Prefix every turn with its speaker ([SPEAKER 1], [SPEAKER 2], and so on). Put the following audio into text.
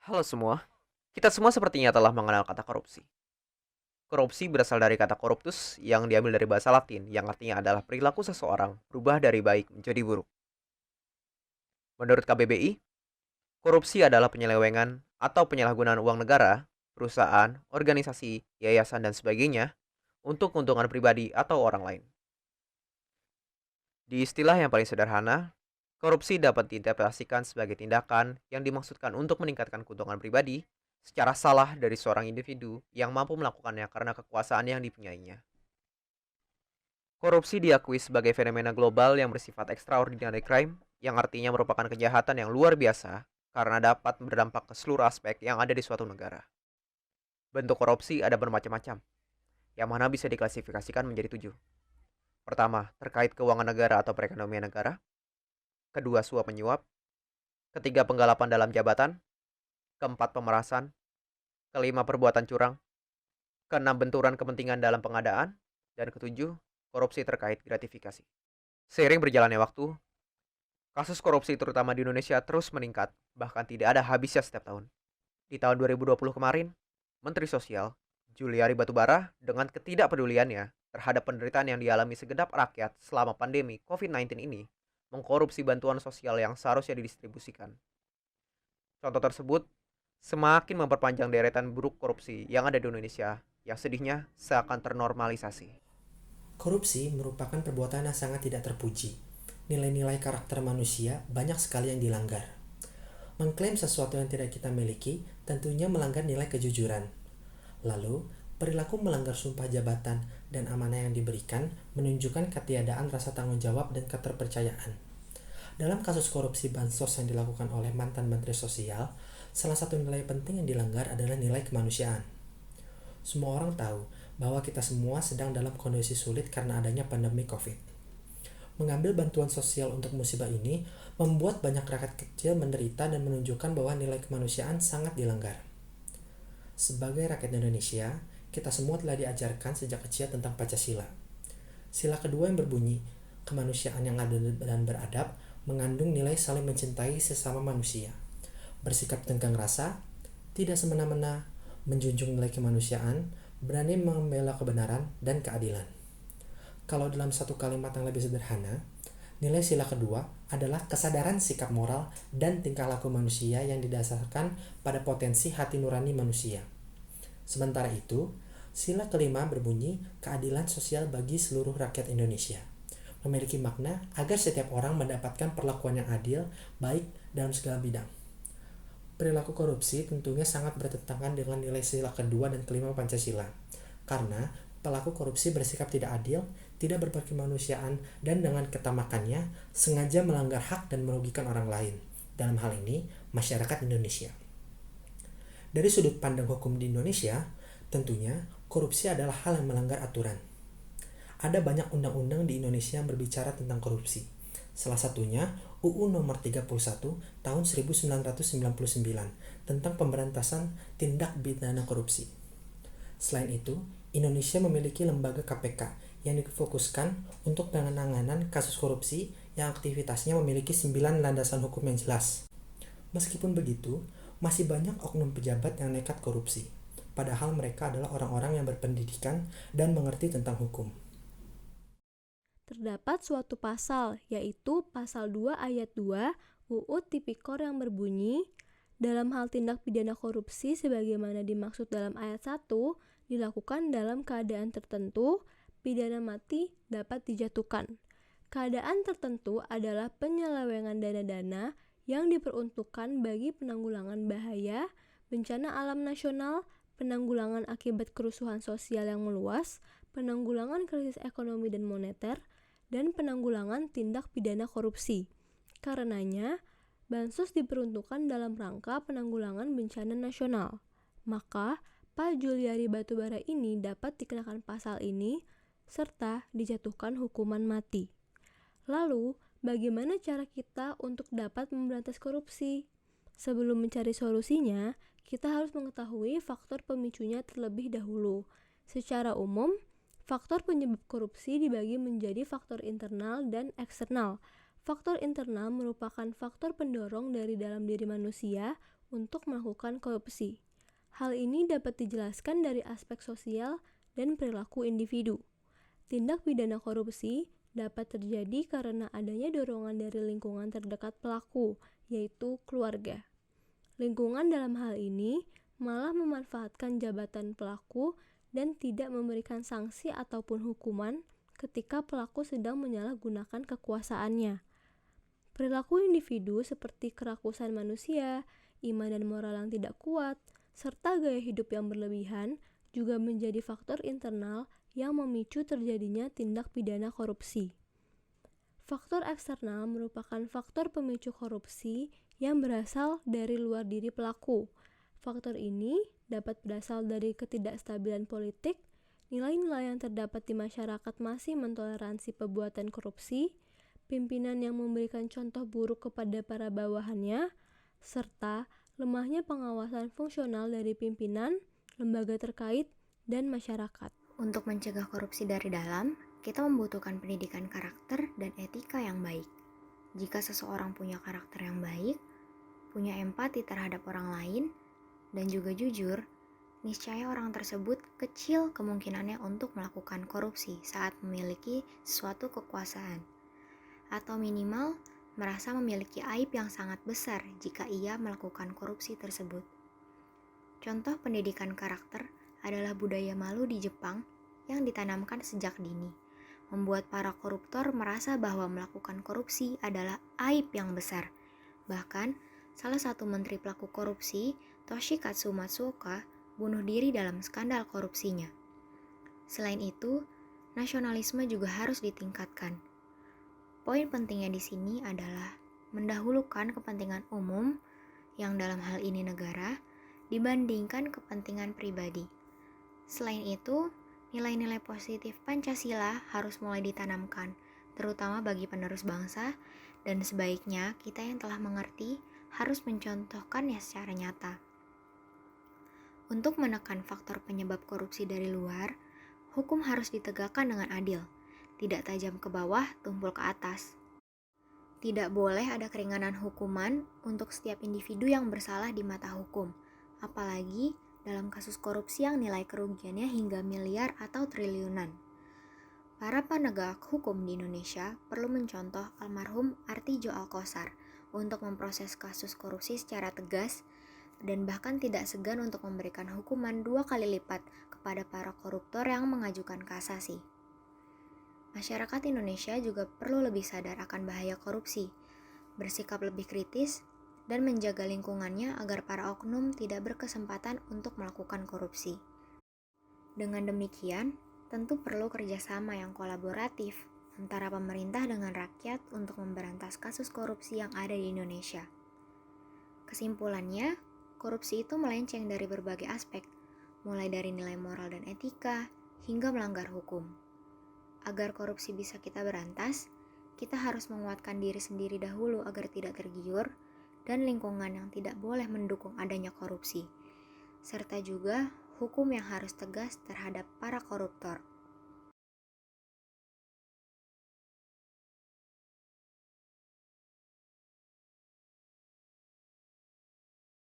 [SPEAKER 1] Halo semua, kita semua sepertinya telah mengenal kata korupsi. Korupsi berasal dari kata corruptus yang diambil dari bahasa Latin yang artinya adalah perilaku seseorang berubah dari baik menjadi buruk. Menurut KBBI, korupsi adalah penyelewengan atau penyalahgunaan uang negara, perusahaan, organisasi, yayasan, dan sebagainya untuk keuntungan pribadi atau orang lain. Di istilah yang paling sederhana, korupsi dapat diinterpretasikan sebagai tindakan yang dimaksudkan untuk meningkatkan keuntungan pribadi secara salah dari seorang individu yang mampu melakukannya karena kekuasaan yang dipunyainya. Korupsi diakui sebagai fenomena global yang bersifat extraordinary crime, yang artinya merupakan kejahatan yang luar biasa karena dapat berdampak ke seluruh aspek yang ada di suatu negara. Bentuk korupsi ada bermacam-macam, yang mana bisa diklasifikasikan menjadi 7. Pertama, terkait keuangan negara atau perekonomian negara. Kedua, suap menyuap. Ketiga, penggalapan dalam jabatan. Keempat, pemerasan. Kelima, perbuatan curang. Keenam, benturan kepentingan dalam pengadaan. Dan ketujuh, korupsi terkait gratifikasi. Seiring berjalannya waktu, kasus korupsi terutama di Indonesia terus meningkat, bahkan tidak ada habisnya setiap tahun. Di tahun 2020 kemarin, Menteri Sosial, Juliari Batubara, dengan ketidakpeduliannya terhadap penderitaan yang dialami segenap rakyat selama pandemi COVID-19 ini, mengkorupsi bantuan sosial yang seharusnya didistribusikan. Contoh tersebut semakin memperpanjang deretan buruk korupsi yang ada di Indonesia, yang sedihnya seakan ternormalisasi.
[SPEAKER 2] Korupsi merupakan perbuatan yang sangat tidak terpuji. Nilai-nilai karakter manusia banyak sekali yang dilanggar. Mengklaim sesuatu yang tidak kita miliki tentunya melanggar nilai kejujuran. Lalu, perilaku melanggar sumpah jabatan dan amanah yang diberikan menunjukkan ketiadaan rasa tanggung jawab dan keterpercayaan. Dalam kasus korupsi bansos yang dilakukan oleh mantan Menteri Sosial, salah satu nilai penting yang dilanggar adalah nilai kemanusiaan. Semua orang tahu bahwa kita semua sedang dalam kondisi sulit karena adanya pandemi COVID. Mengambil bantuan sosial untuk musibah ini membuat banyak rakyat kecil menderita dan menunjukkan bahwa nilai kemanusiaan sangat dilanggar. Sebagai rakyat Indonesia, kita semua telah diajarkan sejak kecil tentang Pancasila. Sila kedua yang berbunyi, kemanusiaan yang adil dan beradab mengandung nilai saling mencintai sesama manusia, bersikap tenggang rasa, tidak semena-mena, menjunjung nilai kemanusiaan, berani membela kebenaran dan keadilan. Kalau dalam satu kalimat yang lebih sederhana, nilai sila kedua adalah kesadaran sikap moral dan tingkah laku manusia yang didasarkan pada potensi hati nurani manusia. Sementara itu, sila kelima berbunyi keadilan sosial bagi seluruh rakyat Indonesia. Memiliki makna agar setiap orang mendapatkan perlakuan yang adil, baik dalam segala bidang. Perilaku korupsi tentunya sangat bertentangan dengan nilai sila kedua dan kelima Pancasila, karena pelaku korupsi bersikap tidak adil, tidak berkemanusiaan, dan dengan ketamakannya sengaja melanggar hak dan merugikan orang lain, dalam hal ini masyarakat Indonesia. Dari sudut pandang hukum di Indonesia, tentunya korupsi adalah hal yang melanggar aturan. Ada banyak undang-undang di Indonesia yang berbicara tentang korupsi. Salah satunya UU Nomor 31 Tahun 1999 tentang pemberantasan tindak pidana korupsi. Selain itu, Indonesia memiliki lembaga KPK yang difokuskan untuk penanganan kasus korupsi yang aktivitasnya memiliki 9 landasan hukum yang jelas. Meskipun begitu, masih banyak oknum pejabat yang nekat korupsi, padahal mereka adalah orang-orang yang berpendidikan dan mengerti tentang hukum.
[SPEAKER 3] Terdapat suatu pasal, yaitu pasal 2 ayat 2 UU Tipikor yang berbunyi, dalam hal tindak pidana korupsi sebagaimana dimaksud dalam ayat 1, dilakukan dalam keadaan tertentu, pidana mati dapat dijatuhkan. Keadaan tertentu adalah penyelewengan dana-dana yang diperuntukkan bagi penanggulangan bahaya, bencana alam nasional, penanggulangan akibat kerusuhan sosial yang meluas, penanggulangan krisis ekonomi dan moneter, dan penanggulangan tindak pidana korupsi. Karenanya, bansos diperuntukkan dalam rangka penanggulangan bencana nasional. Maka, Pak Juliari Batubara ini dapat dikenakan pasal ini serta dijatuhkan hukuman mati. Lalu, bagaimana cara kita untuk dapat memberantas korupsi? Sebelum mencari solusinya, kita harus mengetahui faktor pemicunya terlebih dahulu. Secara umum, faktor penyebab korupsi dibagi menjadi faktor internal dan eksternal. Faktor internal merupakan faktor pendorong dari dalam diri manusia untuk melakukan korupsi. Hal ini dapat dijelaskan dari aspek sosial dan perilaku individu. Tindak pidana korupsi dapat terjadi karena adanya dorongan dari lingkungan terdekat pelaku, yaitu keluarga. Lingkungan dalam hal ini malah memanfaatkan jabatan pelaku dan tidak memberikan sanksi ataupun hukuman ketika pelaku sedang menyalahgunakan kekuasaannya. Perilaku individu seperti kerakusan manusia, iman dan moral yang tidak kuat, serta gaya hidup yang berlebihan juga menjadi faktor internal yang memicu terjadinya tindak pidana korupsi. Faktor eksternal merupakan faktor pemicu korupsi yang berasal dari luar diri pelaku. Faktor ini dapat berasal dari ketidakstabilan politik, nilai-nilai yang terdapat di masyarakat masih mentoleransi perbuatan korupsi, pimpinan yang memberikan contoh buruk kepada para bawahannya, serta lemahnya pengawasan fungsional dari pimpinan, lembaga terkait, dan masyarakat.
[SPEAKER 4] Untuk mencegah korupsi dari dalam, kita membutuhkan pendidikan karakter dan etika yang baik. Jika seseorang punya karakter yang baik, punya empati terhadap orang lain, dan juga jujur, niscaya orang tersebut kecil kemungkinannya untuk melakukan korupsi saat memiliki suatu kekuasaan. Atau minimal, merasa memiliki aib yang sangat besar jika ia melakukan korupsi tersebut. Contoh pendidikan karakter adalah budaya malu di Jepang yang ditanamkan sejak dini, membuat para koruptor merasa bahwa melakukan korupsi adalah aib yang besar. Bahkan, salah satu menteri pelaku korupsi, Toshikatsu Matsuoka, bunuh diri dalam skandal korupsinya. Selain itu, nasionalisme juga harus ditingkatkan. Poin pentingnya di sini adalah mendahulukan kepentingan umum, yang dalam hal ini negara, dibandingkan kepentingan pribadi. Selain itu, nilai-nilai positif Pancasila harus mulai ditanamkan, terutama bagi penerus bangsa, dan sebaiknya kita yang telah mengerti harus mencontohkannya secara nyata. Untuk menekan faktor penyebab korupsi dari luar, hukum harus ditegakkan dengan adil, tidak tajam ke bawah, tumpul ke atas. Tidak boleh ada keringanan hukuman untuk setiap individu yang bersalah di mata hukum, apalagi dalam kasus korupsi yang nilai kerugiannya hingga miliar atau triliunan. Para penegak hukum di Indonesia perlu mencontoh almarhum Artijo Alkosar untuk memproses kasus korupsi secara tegas dan bahkan tidak segan untuk memberikan hukuman 2 kali lipat kepada para koruptor yang mengajukan kasasi. Masyarakat Indonesia juga perlu lebih sadar akan bahaya korupsi, bersikap lebih kritis, dan menjaga lingkungannya agar para oknum tidak berkesempatan untuk melakukan korupsi. Dengan demikian, tentu perlu kerjasama yang kolaboratif antara pemerintah dengan rakyat untuk memberantas kasus korupsi yang ada di Indonesia. Kesimpulannya, korupsi itu melenceng dari berbagai aspek, mulai dari nilai moral dan etika hingga melanggar hukum. Agar korupsi bisa kita berantas, kita harus menguatkan diri sendiri dahulu agar tidak tergiur, dan lingkungan yang tidak boleh mendukung adanya korupsi, serta juga hukum yang harus tegas terhadap para koruptor.